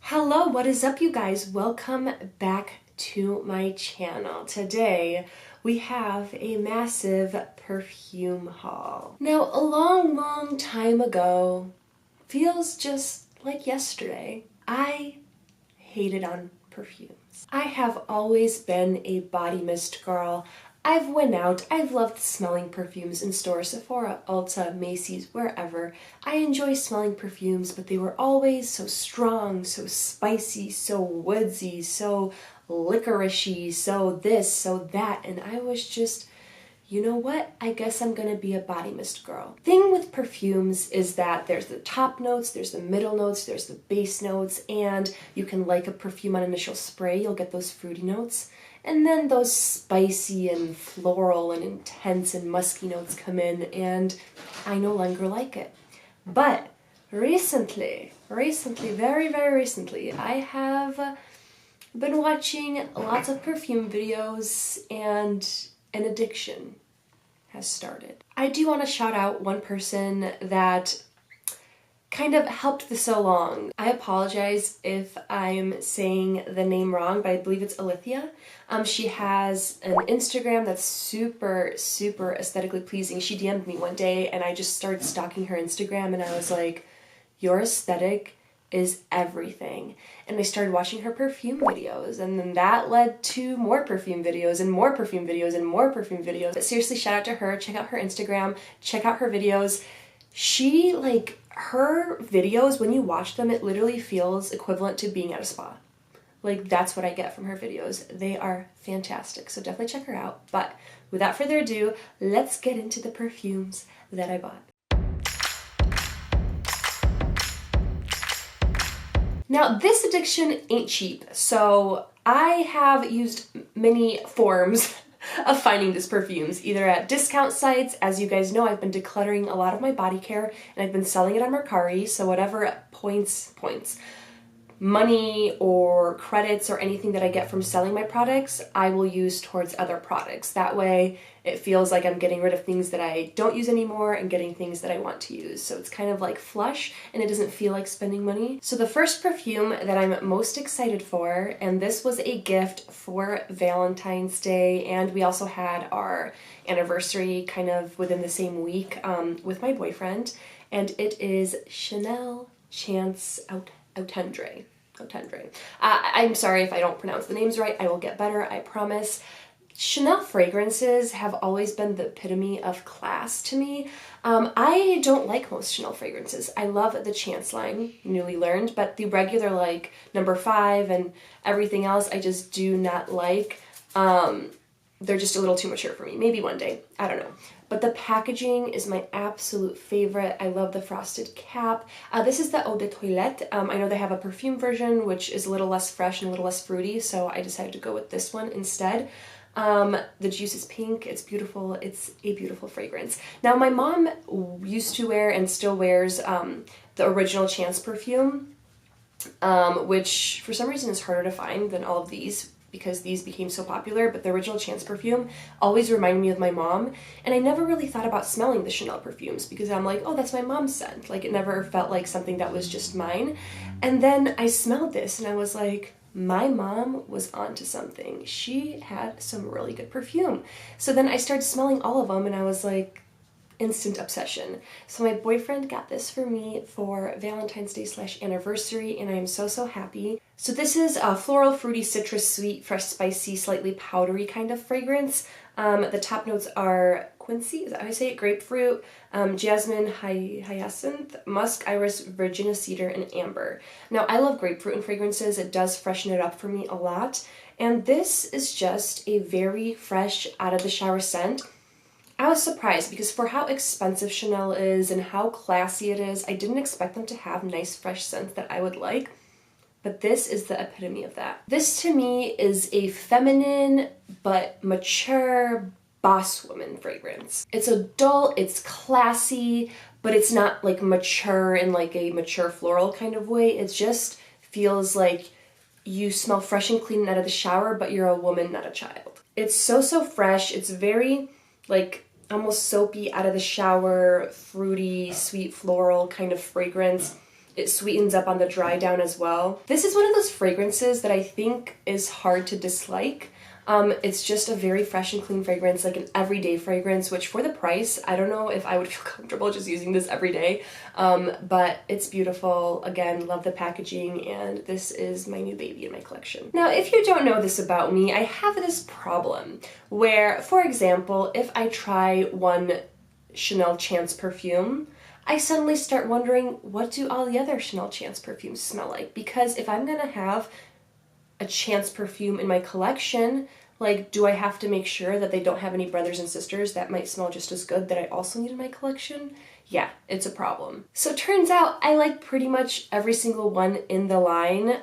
Hello, what is up, you guys? Welcome back to my channel. Today we have a massive perfume haul. Now, a long time ago, feels just like yesterday, I hated on perfumes. I have always been a body mist girl. I've went out, I've loved smelling perfumes in stores, Sephora, Ulta, Macy's, wherever. I enjoy smelling perfumes, but they were always so strong, so spicy, so woodsy, so licoricey, so this, so that, and I was just, you know what? I guess I'm gonna be a body mist girl. Thing with perfumes is that there's the top notes, there's the middle notes, there's the base notes, and you can like a perfume on initial spray, you'll get those fruity notes. And then those spicy and floral and intense and musky notes come in, and I no longer like it. But recently, very recently, I have been watching lots of perfume videos and an addiction has started. I do want to shout out one person that kind of helped this along. I apologize if I'm saying the name wrong, but I believe it's Alithia. She has an Instagram that's super aesthetically pleasing. She DM'd me one day and I just started stalking her Instagram and I was like, your aesthetic is everything. And I started watching her perfume videos, and then that led to more perfume videos and more perfume videos and more perfume videos. But seriously, shout out to her. Check out her Instagram, check out her videos. She, her videos, when you watch them, it literally feels equivalent to being at a spa. Like, that's what I get from her videos. They are fantastic, so definitely check her out. But without further ado, let's get into the perfumes that I bought. Now, this addiction ain't cheap, so I have used many forms of finding these perfumes, either at discount sites. As you guys know, I've been decluttering a lot of my body care, and I've been selling it on Mercari, so whatever points, money or credits or anything that I get from selling my products, I will use towards other products. That way, it feels like I'm getting rid of things that I don't use anymore and getting things that I want to use. So it's kind of like flush, and it doesn't feel like spending money. So the first perfume that I'm most excited for, and this was a gift for Valentine's Day, and we also had our anniversary kind of within the same week with my boyfriend, and it is Chanel Chance Tendre. I'm sorry if I don't pronounce the names right. I will get better, I promise. Chanel fragrances have always been the epitome of class to me. I don't like most Chanel fragrances. I love the Chance line, newly learned, but the regular like number 5 and everything else I just do not like. They're just a little too mature for me. Maybe one day, I don't know. But the packaging is my absolute favorite. I love the frosted cap. This is the Eau de Toilette. I know they have a perfume version, which is a little less fresh and a little less fruity, so I decided to go with this one instead. The juice is pink, it's beautiful, it's a beautiful fragrance. Now, my mom used to wear and still wears the original Chance perfume, which for some reason is harder to find than all of these, because these became so popular, but the original Chance perfume always reminded me of my mom, and I never really thought about smelling the Chanel perfumes because I'm like, oh, that's my mom's scent. Like, it never felt like something that was just mine. And then I smelled this and I was like, my mom was onto something. She had some really good perfume. So then I started smelling all of them and I was like, instant obsession. So my boyfriend got this for me for Valentine's Day / anniversary, and I am so happy. So this is a floral, fruity, citrus, sweet, fresh, spicy, slightly powdery kind of fragrance. The top notes are quincy, is that how I say it? Grapefruit, jasmine, hyacinth, musk, iris, Virginia cedar, and amber. Now, I love grapefruit in fragrances. It does freshen it up for me a lot. And this is just a very fresh, out of the shower scent. I was surprised because for how expensive Chanel is and how classy it is, I didn't expect them to have nice fresh scents that I would like, but this is the epitome of that. This to me is a feminine but mature boss woman fragrance. It's adult, it's classy, but it's not like mature in like a mature floral kind of way. It just feels like you smell fresh and clean out of the shower, but you're a woman, not a child. It's so fresh. It's very like almost soapy, out of the shower, fruity, sweet floral kind of fragrance. It sweetens up on the dry down as well. This is one of those fragrances that I think is hard to dislike. It's just a very fresh and clean fragrance, like an everyday fragrance, which for the price, I don't know if I would feel comfortable just using this every day, but it's beautiful. Again, love the packaging, and this is my new baby in my collection. Now, if you don't know this about me, I have this problem where, for example, if I try one Chanel Chance perfume, I suddenly start wondering, what do all the other Chanel Chance perfumes smell like? Because if I'm gonna have a Chance perfume in my collection, like, do I have to make sure that they don't have any brothers and sisters that might smell just as good that I also need in my collection? Yeah, it's a problem. So turns out I like pretty much every single one in the line,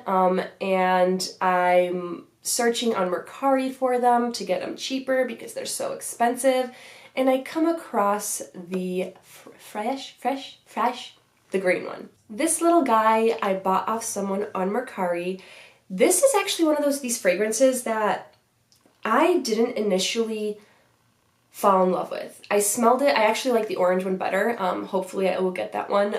and I'm searching on Mercari for them to get them cheaper because they're so expensive, and I come across the FRAîCHE, the green one. This little guy I bought off someone on Mercari. This is actually one of these fragrances that I didn't initially fall in love with. I smelled it. I actually like the orange one better. Hopefully I will get that one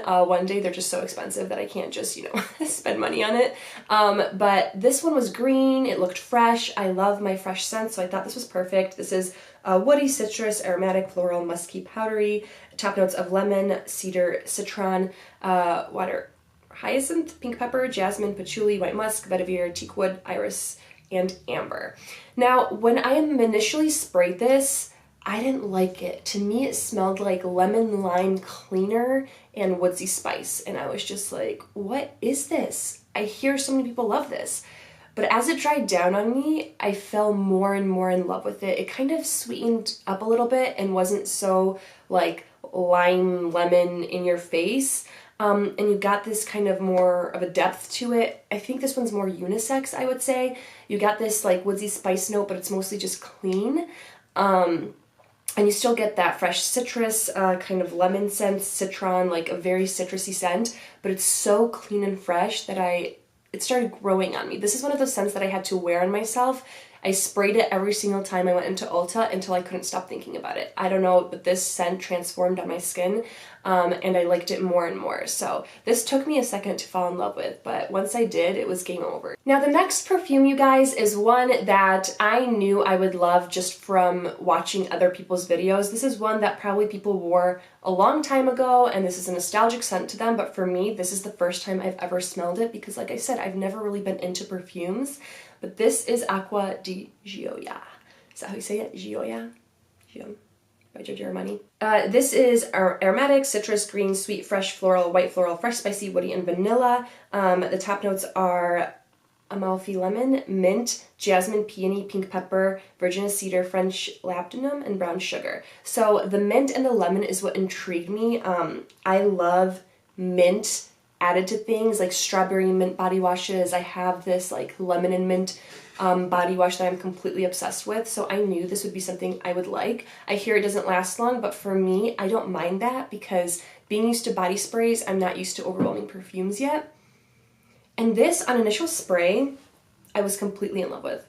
day. They're just so expensive that I can't just, you know, spend money on it. But this one was green. It looked fresh. I love my fresh scent, so I thought this was perfect. This is woody, citrus, aromatic, floral, musky, powdery, top notes of lemon, cedar, citron, water, hyacinth, pink pepper, jasmine, patchouli, white musk, vetiver, teakwood, iris, and amber. Now, when I initially sprayed this, I didn't like it. To me, it smelled like lemon lime cleaner and woodsy spice, and I was just like, what is this? I hear so many people love this. But as it dried down on me, I fell more and more in love with it. It kind of sweetened up a little bit and wasn't so like lime lemon in your face. And you got this kind of more of a depth to it. I think this one's more unisex, I would say. You got this like woodsy spice note, but it's mostly just clean. And you still get that fresh citrus, kind of lemon scent, citron, like a very citrusy scent, but it's so clean and fresh that it started growing on me. This is one of those scents that I had to wear on myself. I sprayed it every single time I went into Ulta until I couldn't stop thinking about it. I don't know, but this scent transformed on my skin, and I liked it more and more. So this took me a second to fall in love with, but once I did, it was game over. Now the next perfume, you guys, is one that I knew I would love just from watching other people's videos. This is one that probably people wore a long time ago, and this is a nostalgic scent to them, but for me, this is the first time I've ever smelled it because, like I said, I've never really been into perfumes. But this is Aqua di Gioia. Is that how you say it? Gioia? By ARMANI. This is aromatic, citrus, green, sweet, fresh, floral, white floral, fresh, spicy, woody, and vanilla. The top notes are Amalfi lemon, mint, jasmine, peony, pink pepper, virginia cedar, French labdanum, and brown sugar. So the mint and the lemon is what intrigued me. I love mint added to things like strawberry mint body washes. I have this like lemon and mint body wash that I'm completely obsessed with, so I knew this would be something I would like. I hear it doesn't last long, but for me, I don't mind that because being used to body sprays, I'm not used to overwhelming perfumes yet. And this, on initial spray, I was completely in love with.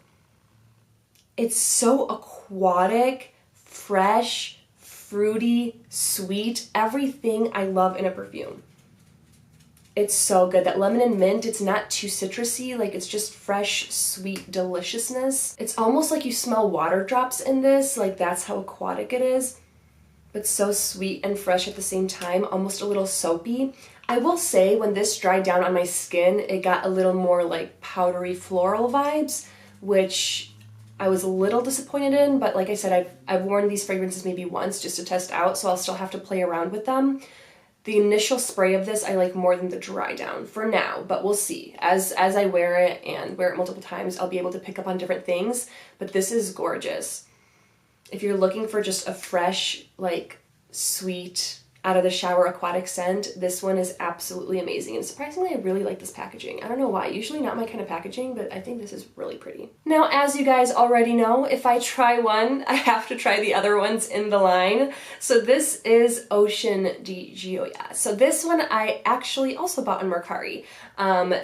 It's so aquatic, fresh, fruity, sweet, everything I love in a perfume. It's so good. That lemon and mint, it's not too citrusy, like it's just fresh, sweet deliciousness. It's almost like you smell water drops in this, like that's how aquatic it is, but so sweet and fresh at the same time, almost a little soapy. I will say when this dried down on my skin, it got a little more like powdery floral vibes, which I was a little disappointed in, but like I said, I've worn these fragrances maybe once just to test out, so I'll still have to play around with them. The initial spray of this I like more than the dry down for now, but we'll see. As I wear it and wear it multiple times, I'll be able to pick up on different things, but this is gorgeous. If you're looking for just a fresh, like sweet, out of the shower aquatic scent, this one is absolutely amazing, and surprisingly I really like this packaging. I don't know why, usually not my kind of packaging, but I think this is really pretty. Now, as you guys already know, if I try one, I have to try the other ones in the line. So this is Aqua di Gioia. So this one I actually also bought on Mercari.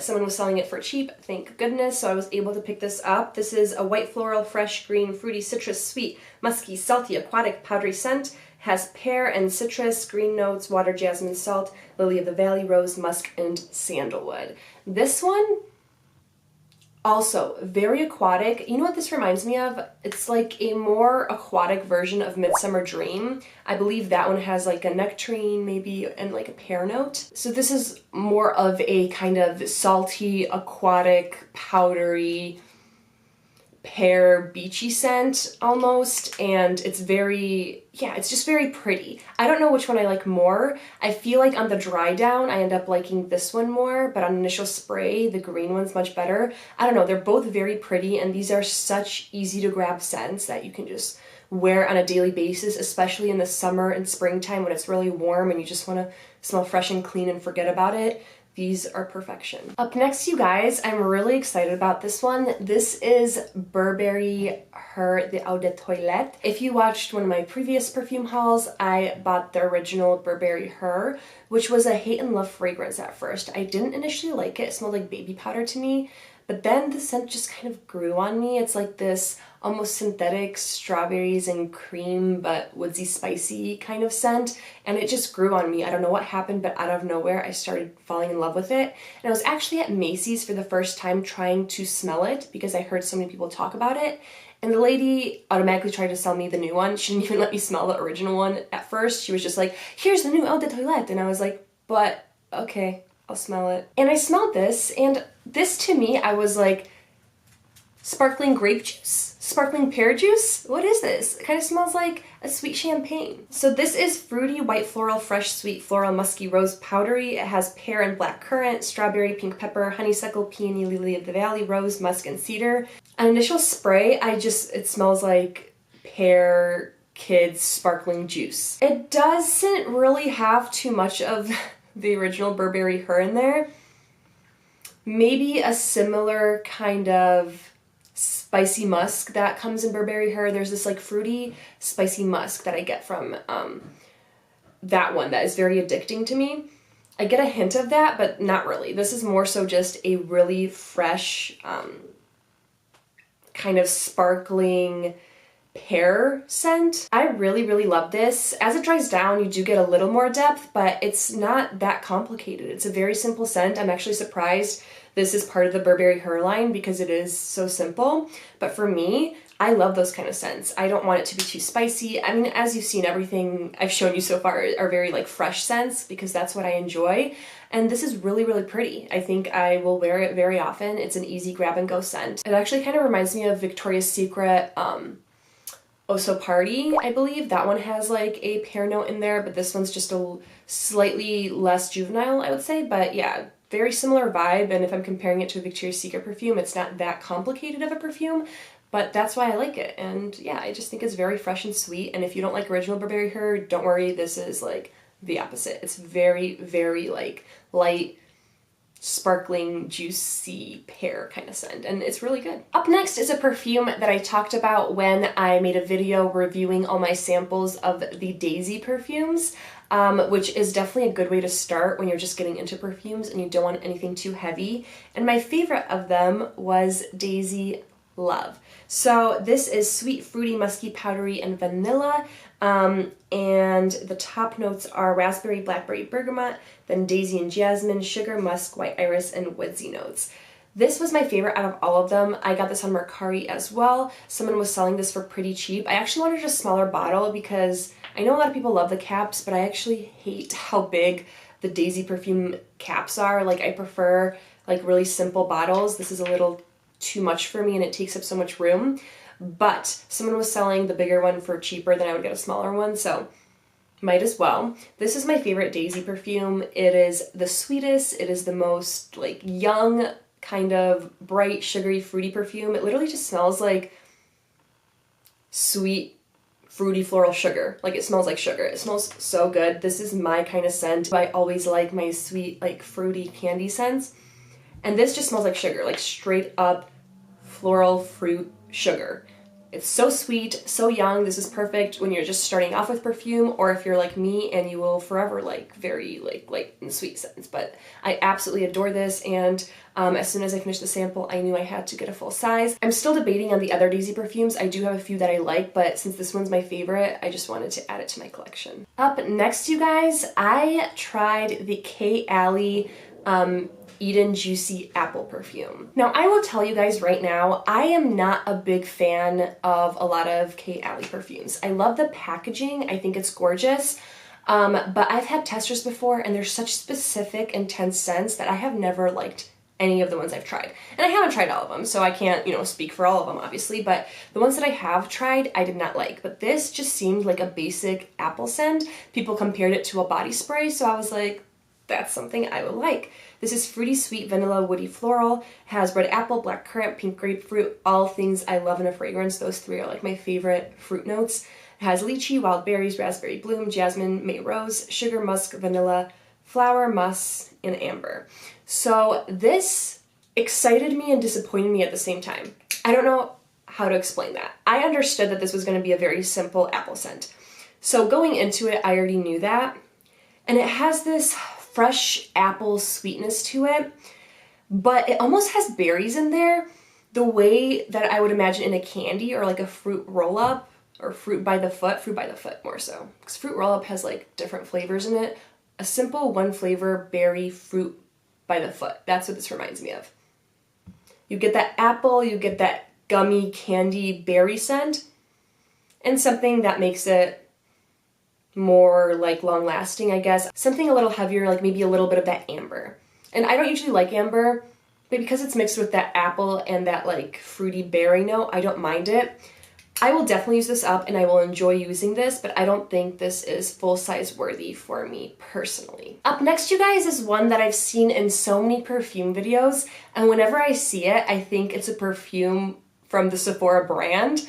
Someone was selling it for cheap, thank goodness, so I was able to pick this up. This is a white floral, fresh, green, fruity, citrus, sweet, musky, salty, aquatic, powdery scent. Has pear and citrus, green notes, water, jasmine, salt, lily of the valley, rose, musk, and sandalwood. This one, also very aquatic. You know what this reminds me of? It's like a more aquatic version of Midsummer Dream. I believe that one has like a nectarine maybe and like a pear note. So this is more of a kind of salty, aquatic, powdery, pear beachy scent almost, and it's very, yeah, it's just very pretty. I don't know which one I like more. I feel like on the dry down I end up liking this one more, but on initial spray the green one's much better. I don't know, they're both very pretty, and these are such easy to grab scents that you can just wear on a daily basis, especially in the summer and springtime when it's really warm and you just want to smell fresh and clean and forget about it. These are perfection. Up next, you guys, I'm really excited about this one. This is Burberry Her Eau de Toilette. If you watched one of my previous perfume hauls, I bought the original Burberry Her, which was a hate and love fragrance at first. I didn't initially like it. It smelled like baby powder to me, but then the scent just kind of grew on me. It's like this almost synthetic strawberries and cream but woodsy spicy kind of scent, and it just grew on me. I don't know what happened, but out of nowhere I started falling in love with it. And I was actually at Macy's for the first time trying to smell it because I heard so many people talk about it, and the lady automatically tried to sell me the new one. She didn't even let me smell the original one at first. She was just like, here's the new Eau de Toilette, and I was like, but okay, I'll smell it. And I smelled this, and this to me, I was like, sparkling grape juice? Sparkling pear juice? What is this? It kind of smells like a sweet champagne. So this is fruity, white floral, fresh, sweet, floral, musky, rose, powdery. It has pear and black currant, strawberry, pink pepper, honeysuckle, peony, lily of the valley, rose, musk, and cedar. On initial spray, it smells like pear kids sparkling juice. It doesn't really have too much of the original Burberry Her in there. Maybe a similar kind of spicy musk that comes in Burberry Her. There's this like fruity, spicy musk that I get from that one that is very addicting to me. I get a hint of that, but not really. This is more so just a really fresh, kind of sparkling pear scent. I really, really love this. As it dries down, you do get a little more depth, but it's not that complicated. It's a very simple scent. I'm actually surprised this is part of the Burberry Her line because it is so simple. But for me, I love those kind of scents. I don't want it to be too spicy. I mean, as you've seen, everything I've shown you so far are very like fresh scents because that's what I enjoy. And this is really, really pretty. I think I will wear it very often. It's an easy grab and go scent. It actually kind of reminds me of Victoria's Secret Oh So Party, I believe. That one has like a pear note in there, but this one's just a slightly less juvenile, I would say. But yeah, very similar vibe, and if I'm comparing it to a Victoria's Secret perfume, it's not that complicated of a perfume, but that's why I like it. And yeah, I just think it's very fresh and sweet, and if you don't like original Burberry Her, don't worry, this is like the opposite. It's very, very like light, sparkling, juicy pear kind of scent, and it's really good. Up next is a perfume that I talked about when I made a video reviewing all my samples of the Daisy perfumes, which is definitely a good way to start when you're just getting into perfumes and you don't want anything too heavy. And my favorite of them was Daisy Love. So this is sweet, fruity, musky, powdery, and vanilla. And the top notes are raspberry, blackberry, bergamot, then daisy and jasmine, sugar, musk, white iris, and woodsy notes. This was my favorite out of all of them. I got this on Mercari as well. Someone was selling this for pretty cheap. I actually wanted a smaller bottle because I know a lot of people love the caps, but I actually hate how big the Daisy perfume caps are. Like, I prefer like really simple bottles. This is a little too much for me and it takes up so much room. But someone was selling the bigger one for cheaper than I would get a smaller one, so might as well. This is my favorite Daisy perfume. It is the sweetest, it is the most like young, kind of bright, sugary, fruity perfume. It literally just smells like sweet, fruity floral sugar. Like, it smells like sugar. It smells so good. This is my kind of scent. I always like my sweet, like fruity candy scents. And this just smells like sugar, like straight up floral fruit sugar. It's so sweet, so young. This is perfect when you're just starting off with perfume, or if you're like me and you will forever like very like light and sweet scents. But I absolutely adore this, and as soon as I finished the sample, I knew I had to get a full size. I'm still debating on the other Daisy perfumes. I do have a few that I like, but since this one's my favorite, I just wanted to add it to my collection. Up next, you guys, I tried the KAYALI Eden Juicy Apple perfume. Now, I will tell you guys right now, I am not a big fan of a lot of KAYALI perfumes. I love the packaging. I think it's gorgeous. But I've had testers before, and they're such specific, intense scents that I have never liked any of the ones I've tried. And I haven't tried all of them, so I can't, you know, speak for all of them, obviously, but the ones that I have tried, I did not like. But this just seemed like a basic apple scent. People compared it to a body spray, so I was like, that's something I would like. This is fruity, sweet, vanilla, woody, floral, has red apple, black currant, pink grapefruit, all things I love in a fragrance. Those three are like my favorite fruit notes. It has lychee, wild berries, raspberry bloom, jasmine, May rose, sugar, musk, vanilla, flower, musk, and amber. So this excited me and disappointed me at the same time. I don't know how to explain that. I understood that this was going to be a very simple apple scent. So going into it, I already knew that. And it has this fresh apple sweetness to it, but it almost has berries in there the way that I would imagine in a candy or like a fruit roll-up or fruit by the foot more so. Because fruit roll-up has like different flavors in it. A simple one flavor berry fruit by the foot. That's what this reminds me of. You get that apple, you get that gummy candy berry scent, and something that makes it more like long lasting, I guess. Something a little heavier, like maybe a little bit of that amber. And I don't usually like amber, but because it's mixed with that apple and that like fruity berry note, I don't mind it. I will definitely use this up and I will enjoy using this, but I don't think this is full size worthy for me personally. Up next, you guys, is one that I've seen in so many perfume videos, and whenever I see it, I think it's a perfume from the Sephora brand.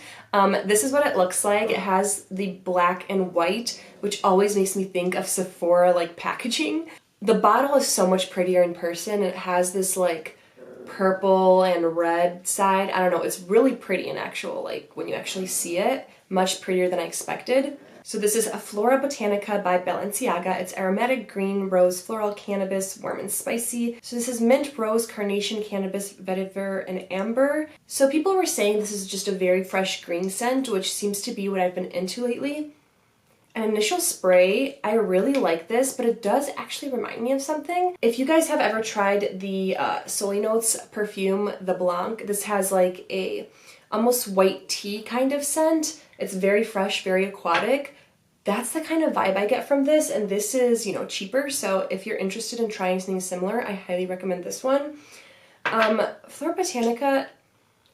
This is what it looks like. It has the black and white, which always makes me think of Sephora like packaging. The bottle is so much prettier in person. It has this like purple and red side. I don't know, it's really pretty in actual, like when you actually see it, much prettier than I expected. So this is a Flora Botanica by Balenciaga. It's aromatic green, rose, floral, cannabis, warm and spicy. So this is mint, rose, carnation, cannabis, vetiver, and amber. So people were saying this is just a very fresh green scent, which seems to be what I've been into lately. An initial spray, I really like this, but it does actually remind me of something. If you guys have ever tried the Soli Notes perfume, the Blanc, this has like a almost white tea kind of scent. It's very fresh, very aquatic. That's the kind of vibe I get from this, and this is, you know, cheaper, so if you're interested in trying something similar, I highly recommend this one. Flora Botanica,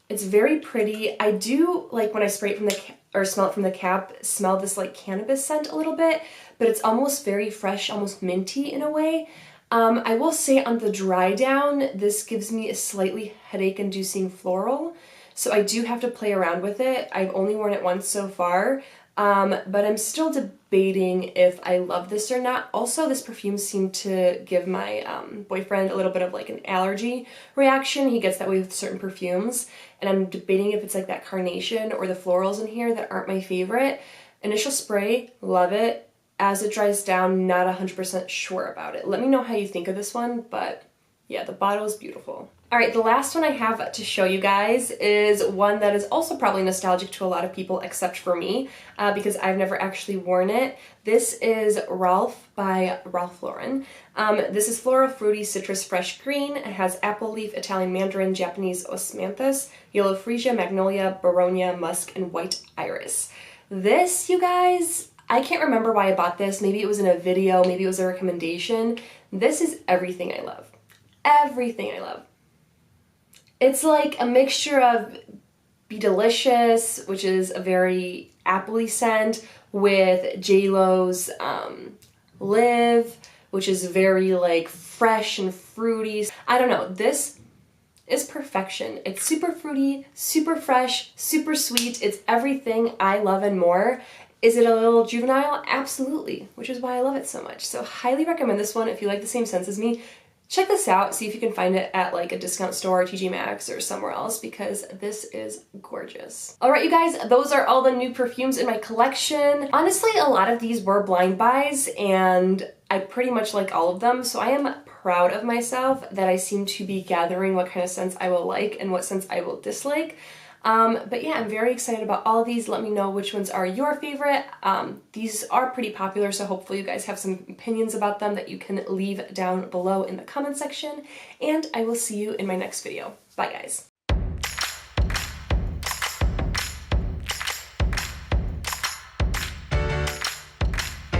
it's very pretty. I do, like, when I spray it from the, or smell it from the cap, smell this, like, cannabis scent a little bit, but it's almost very fresh, almost minty in a way. I will say on the dry down, this gives me a slightly headache-inducing floral, so I do have to play around with it. I've only worn it once so far, but I'm still debating if I love this or not. Also, this perfume seemed to give my boyfriend a little bit of like an allergy reaction. He gets that way with certain perfumes, and I'm debating if it's like that carnation or the florals in here that aren't my favorite. Initial spray, love it. As it dries down, not 100% sure about it. Let me know how you think of this one, but yeah, the bottle is beautiful. Alright, the last one I have to show you guys is one that is also probably nostalgic to a lot of people except for me, because I've never actually worn it. This is Ralph by Ralph Lauren. This is floral, fruity, citrus, fresh green. It has apple leaf, Italian mandarin, Japanese osmanthus, yellow freesia, magnolia, baronia, musk, and white iris. This, you guys, I can't remember why I bought this. Maybe it was in a video, maybe it was a recommendation. This is everything I love. Everything I love. It's like a mixture of Be Delicious, which is a very appley scent, with J-Lo's Live, which is very like fresh and fruity. I don't know, this is perfection. It's super fruity, super fresh, super sweet. It's everything I love and more. Is it a little juvenile? Absolutely, which is why I love it so much. So highly recommend this one if you like the same scents as me. check this out, see if you can find it at like a discount store, TJ Maxx, or somewhere else, because this is gorgeous. All right, you guys, those are all the new perfumes in my collection. Honestly, a lot of these were blind buys, and I pretty much like all of them, so I am proud of myself that I seem to be gathering what kind of scents I will like and what scents I will dislike. But yeah, I'm very excited about all of these. Let me know which ones are your favorite. These are pretty popular, so hopefully you guys have some opinions about them that you can leave down below in the comment section. And I will see you in my next video. Bye, guys.